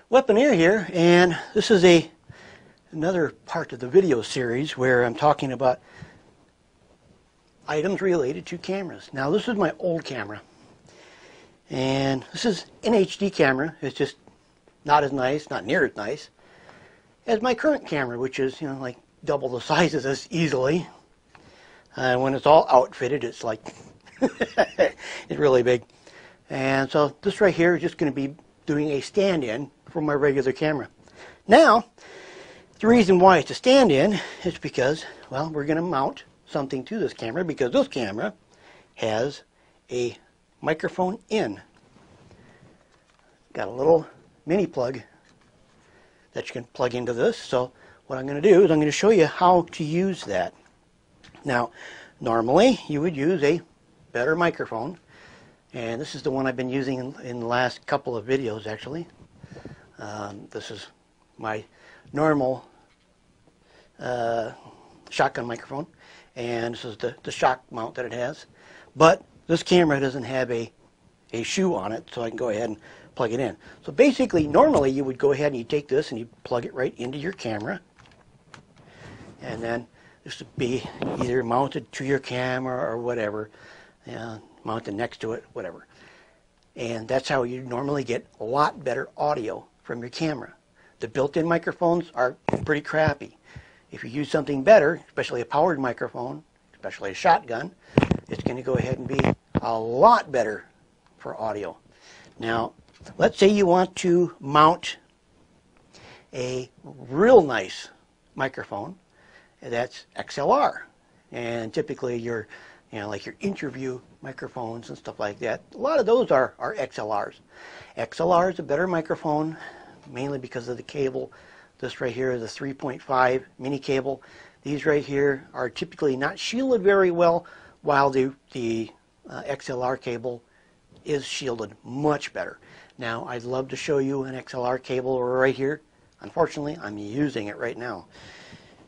Weaponeer here, and this is another part of the video series where I'm talking about items related to cameras. Now this is my old camera, and this is an HD camera. It's just not as nice, not near as nice as my current camera, which is, you know, like double the size of this easily. When it's all outfitted, it's like it's really big. And so this right here is just going to be doing a stand-in for my regular camera. Now, the reason why it's a stand-in is because, well, we're going to mount something to this camera because this camera has a microphone in. Got a little mini plug that you can plug into this. So what I'm going to do is I'm going to show you how to use that. Now, normally you would use a better microphone, and this is the one I've been using in the last couple of videos actually. This is my normal shotgun microphone, and this is the shock mount that it has. But this camera doesn't have a shoe on it, so I can go ahead and plug it in. So basically, normally you would go ahead and you take this and you plug it right into your camera, and then this would be either mounted to your camera or whatever, mounted next to it, whatever. And that's how you normally get a lot better audio from your camera. The built-in microphones are pretty crappy. If you use something better, especially a powered microphone, especially a shotgun, it's going to go ahead and be a lot better for audio. Now, let's say you want to mount a real nice microphone. That's XLR, and typically your, like your interview microphones and stuff like that, a lot of those are XLRs. XLR is a better microphone, mainly because of the cable. This right here is a 3.5 mini cable. These right here are typically not shielded very well, while the XLR cable is shielded much better. Now, I'd love to show you an XLR cable right here. Unfortunately, I'm using it right now.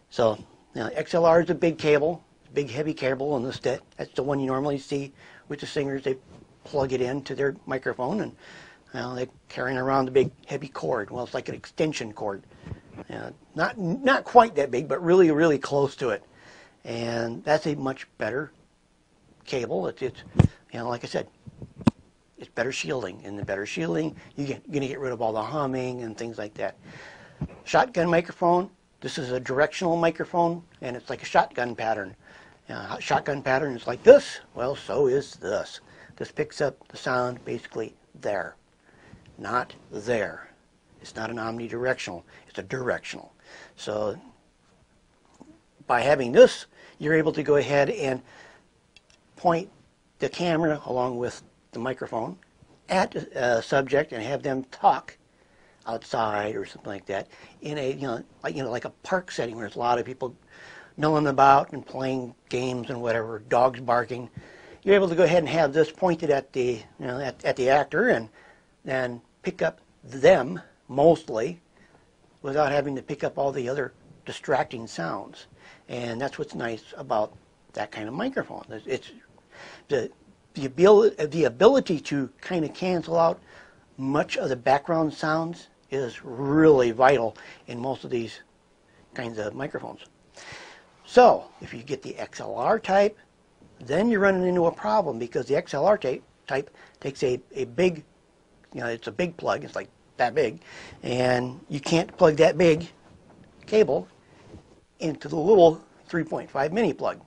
So, XLR is a big cable, big heavy cable, and that's the one you normally see with the singers. They plug it into their microphone, and they're carrying around the big heavy cord. Well, it's like an extension cord. Not quite that big, but really, really close to it. And that's a much better cable. It's like I said, it's better shielding. And the better shielding, you're going to get rid of all the humming and things like that. Shotgun microphone. This is a directional microphone, and it's like a shotgun pattern. Shotgun pattern is like this. Well, so is this. This picks up the sound basically there, not there. It's not an omnidirectional. It's a directional. So by having this, you're able to go ahead and point the camera along with the microphone at a subject and have them talk outside or something like that in a like a park setting where there's a lot of people milling about and playing games and whatever, dogs barking. You're able to go ahead and have this pointed at the at the actor and then pick up them mostly without having to pick up all the other distracting sounds. And that's what's nice about that kind of microphone. It's the ability to kind of cancel out much of the background sounds is really vital in most of these kinds of microphones. So if you get the XLR type, then you're running into a problem because the XLR type takes a big, it's a big plug. It's like that big, and you can't plug that big cable into the little 3.5 mini plug.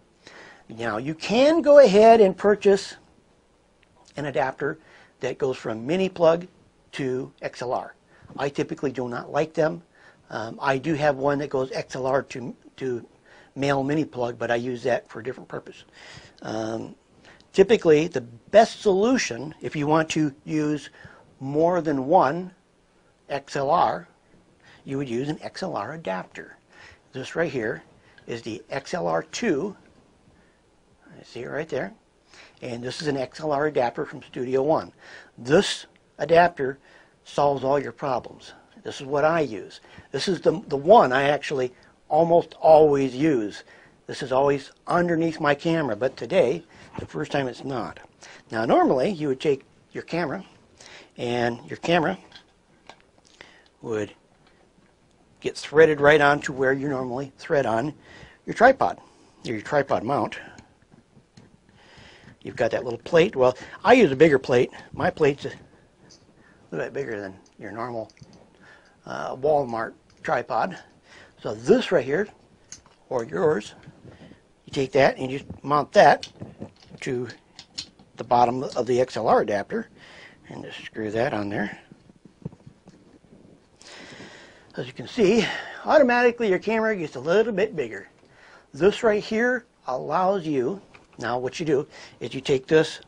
Now you can go ahead and purchase an adapter that goes from mini plug to XLR. I typically do not like them. I do have one that goes XLR to male mini plug, but I use that for a different purpose. Typically, the best solution, if you want to use more than one XLR, you would use an XLR adapter. This right here is the XLR2. I see it right there. And this is an XLR adapter from Studio One. This adapter solves all your problems. This is what I use. This is the one I actually almost always use. This is always underneath my camera, but today, the first time it's not. Now normally you would take your camera, and your camera would get threaded right onto where you normally thread on your tripod mount. You've got that little plate. Well, I use a bigger plate. My plate's a little bit bigger than your normal Walmart tripod. So this right here, or yours, you take that and you just mount that to the bottom of the XLR adapter and just screw that on there. As you can see, automatically your camera gets a little bit bigger. This right here allows you, now what you do is you take this,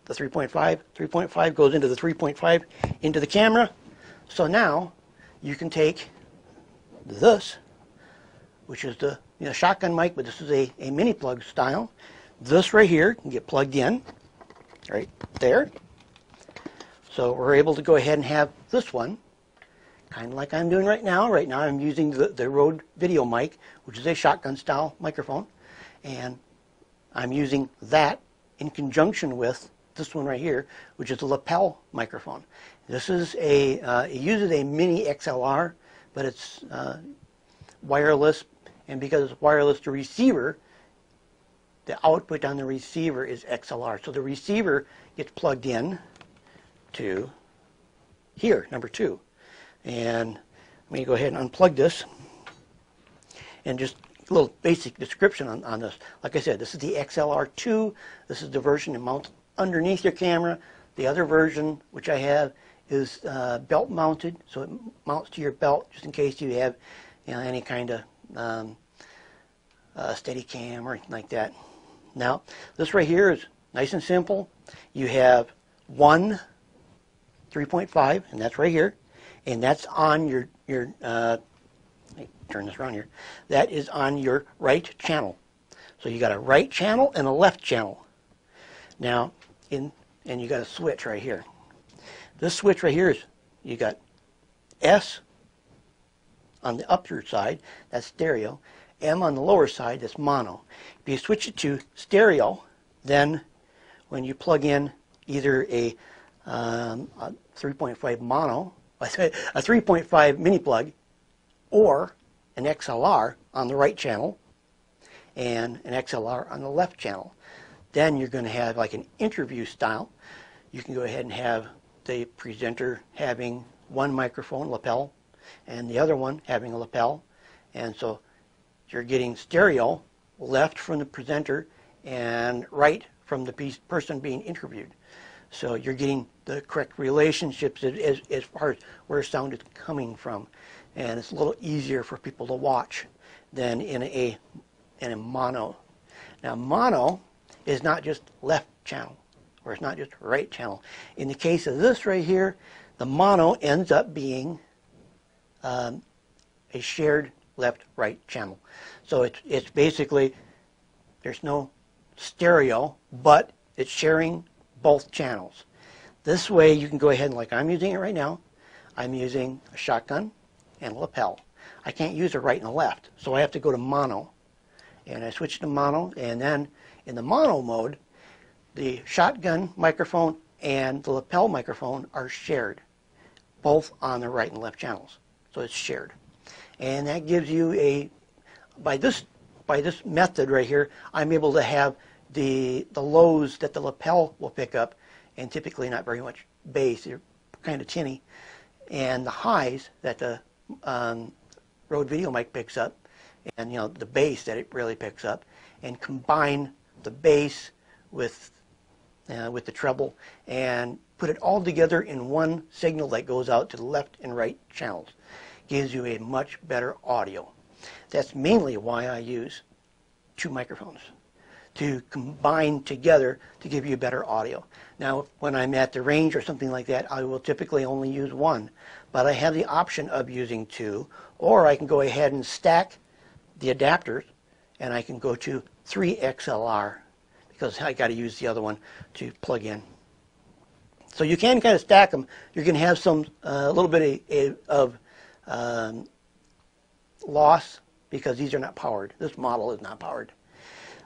the 3.5 goes into the 3.5 into the camera. So now you can take this, which is the shotgun mic, but this is a mini plug style. This right here can get plugged in right there. So we're able to go ahead and have this one, kind of like I'm doing right now. Right now I'm using the Rode video mic, which is a shotgun style microphone. And I'm using that in conjunction with this one right here, which is a lapel microphone. This is it uses a mini XLR, but it's wireless. And because it's wireless to receiver, the output on the receiver is XLR. So the receiver gets plugged in to here, number 2. And let me go ahead and unplug this. And just a little basic description on this. Like I said, this is the XLR2. This is the version that mounts underneath your camera. The other version, which I have, is belt mounted. So it mounts to your belt just in case you have any kind of Steadicam or anything like that. Now, this right here is nice and simple. You have one 3.5, and that's right here. And that's on your let me turn this around here. That is on your right channel. So you got a right channel and a left channel. Now, and you got a switch right here. This switch right here is, you got S on the upper side, that's stereo. M on the lower side, that's mono. If you switch it to stereo, then when you plug in either a 3.5 mono, a 3.5 mini plug, or an XLR on the right channel and an XLR on the left channel, then you're going to have like an interview style. You can go ahead and have the presenter having one microphone lapel and the other one having a lapel, and so you're getting stereo left from the presenter and right from the person being interviewed. So you're getting the correct relationships as far as where sound is coming from. And it's a little easier for people to watch than in a mono. Now, mono is not just left channel, or it's not just right channel. In the case of this right here, the mono ends up being a shared left-right channel. So it's basically, there's no stereo, but it's sharing both channels. This way you can go ahead and, like I'm using it right now, I'm using a shotgun and a lapel. I can't use a right and a left, so I have to go to mono. And I switch to mono, and then in the mono mode, the shotgun microphone and the lapel microphone are shared, both on the right and left channels. So it's shared. And that gives you a, by this method right here, I'm able to have the lows that the lapel will pick up, and typically not very much bass, they're kind of tinny, and the highs that the Rode video mic picks up, and the bass that it really picks up, and combine the bass with the treble and put it all together in one signal that goes out to the left and right channels. Gives you a much better audio. That's mainly why I use 2 microphones, to combine together to give you better audio. Now, when I'm at the range or something like that, I will typically only use 1, but I have the option of using 2, or I can go ahead and stack the adapters, and I can go to 3 XLR, because I got to use the other one to plug in. So you can kind of stack them. You're going to have some a little bit of loss because these are not powered. This model is not powered.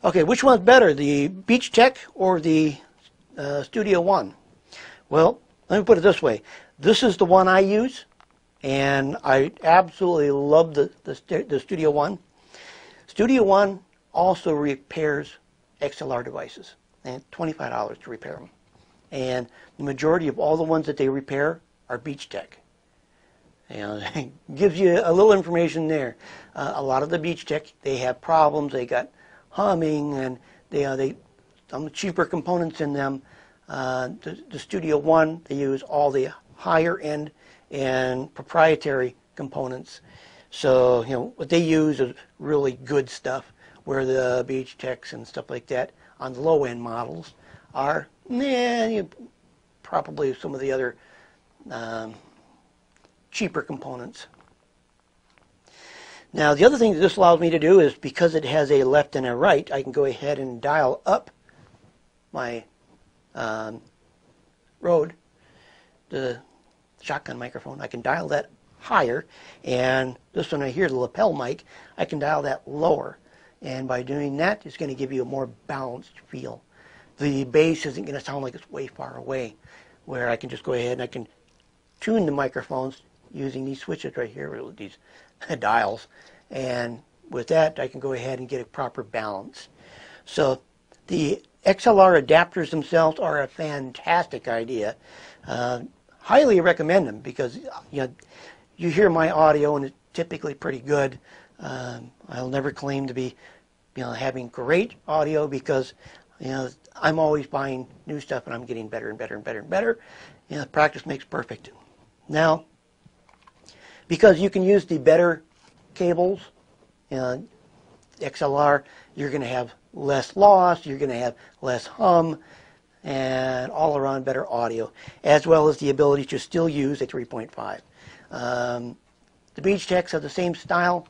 Okay, which one's better, the Beach Tech or the Studio One? Well, let me put it this way. This is the one I use, and I absolutely love the Studio One. Studio One also repairs XLR devices, and $25 to repair them. And the majority of all the ones that they repair are Beach Tech. You know, it gives you a little information there. A lot of the Beach Tech, they have problems. They got humming, and they some cheaper components in them. The Studio One, they use all the higher end and proprietary components. So, you know, what they use is really good stuff, where the Beach Techs and stuff like that on the low end models are, probably some of the other cheaper components. Now, the other thing that this allows me to do is, because it has a left and a right, I can go ahead and dial up my Rode, the shotgun microphone. I can dial that higher, and this one right here, the lapel mic, I can dial that lower. And by doing that, it's going to give you a more balanced feel. The bass isn't going to sound like it's way far away, where I can just go ahead and I can tune the microphones using these switches right here, or these dials. And with that, I can go ahead and get a proper balance. So the XLR adapters themselves are a fantastic idea. Highly recommend them, because you hear my audio and it's typically pretty good. I'll never claim to be having great audio, because I'm always buying new stuff and I'm getting better and better and better and better. Practice makes perfect. Now, because you can use the better cables, XLR, you're going to have less loss, you're going to have less hum, and all around better audio, as well as the ability to still use a 3.5. The Beach Techs have the same style.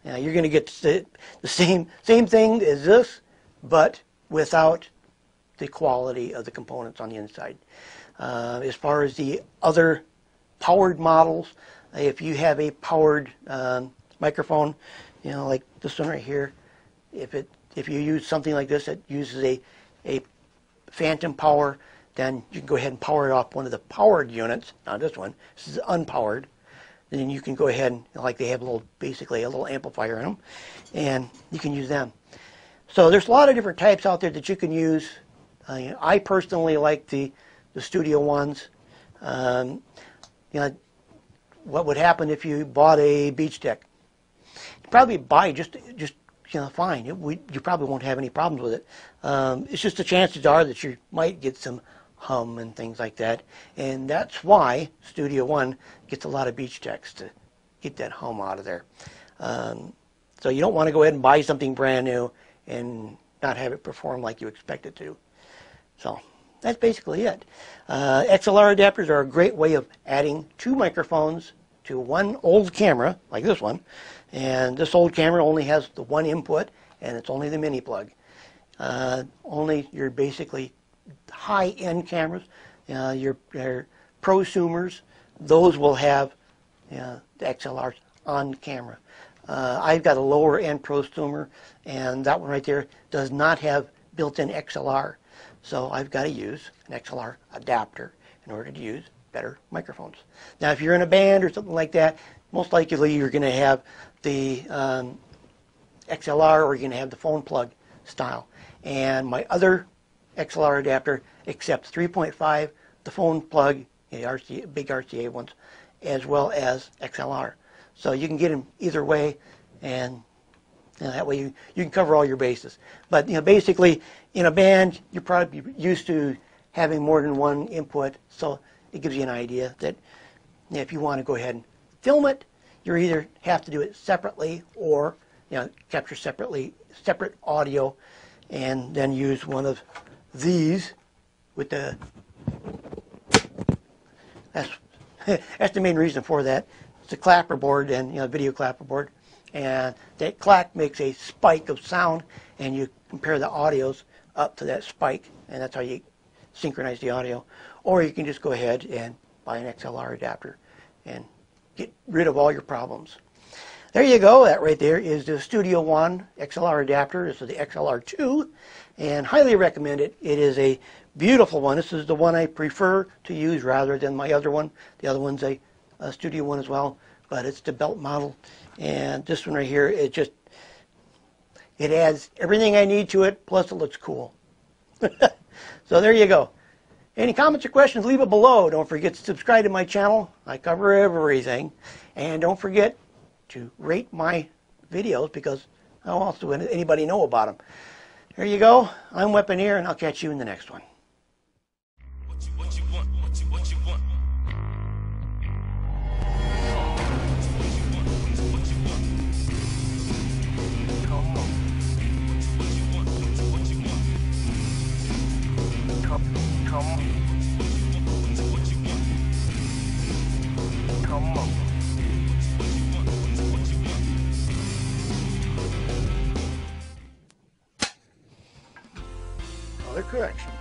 You're going to get the same thing as this, but without the quality of the components on the inside. As far as the other powered models, if you have a powered microphone, like this one right here, if you use something like this that uses a phantom power, then you can go ahead and power it off one of the powered units. Now this is unpowered. Then you can go ahead and, like, they have basically a little amplifier in them, and you can use them. So there's a lot of different types out there that you can use. I personally like the Studio Ones. What would happen if you bought a Beach Tech? You'd probably buy just fine. You probably won't have any problems with it. It's just the chances are that you might get some hum and things like that, and that's why Studio One gets a lot of Beach Techs, to get that hum out of there. So you don't want to go ahead and buy something brand new and not have it perform like you expect it to. So that's basically it. XLR adapters are a great way of adding two microphones to one old camera, like this one. And this old camera only has the one input, and it's only the mini plug. Only your basically high-end cameras, your prosumers, those will have the XLRs on camera. I've got a lower-end prosumer, and that one right there does not have built-in XLR. So I've got to use an XLR adapter in order to use better microphones. Now, if you're in a band or something like that, most likely you're going to have the XLR, or you're going to have the phone plug style. And my other XLR adapter accepts 3.5, the phone plug, the big RCA ones, as well as XLR. So you can get them either way, and that way you can cover all your bases. But basically, in a band, you're probably used to having more than one input, so it gives you an idea that if you want to go ahead and film it, you either have to do it separately, or capture separate audio, and then use one of these with the. That's the main reason for that. It's a clapper board, and video clapper board, and that clack makes a spike of sound, and you compare the audios up to that spike, and that's how you synchronize the audio. Or you can just go ahead and buy an XLR adapter and get rid of all your problems. There you go. That right there is the Studio One XLR adapter. This is the XLR2. and highly recommend it. It is a beautiful one. This is the one I prefer to use rather than my other one. The other one's a studio one as well, but it's the belt model. And this one right here, it adds everything I need to it, plus it looks cool. So there you go. Any comments or questions, leave it below. Don't forget to subscribe to my channel. I cover everything. And don't forget to rate my videos, because how else do anybody know about them? There you go. I'm Weaponeer, and I'll catch you in the next one. What you want? What you want? Come on. What you want? Come on. Come on. Other correction.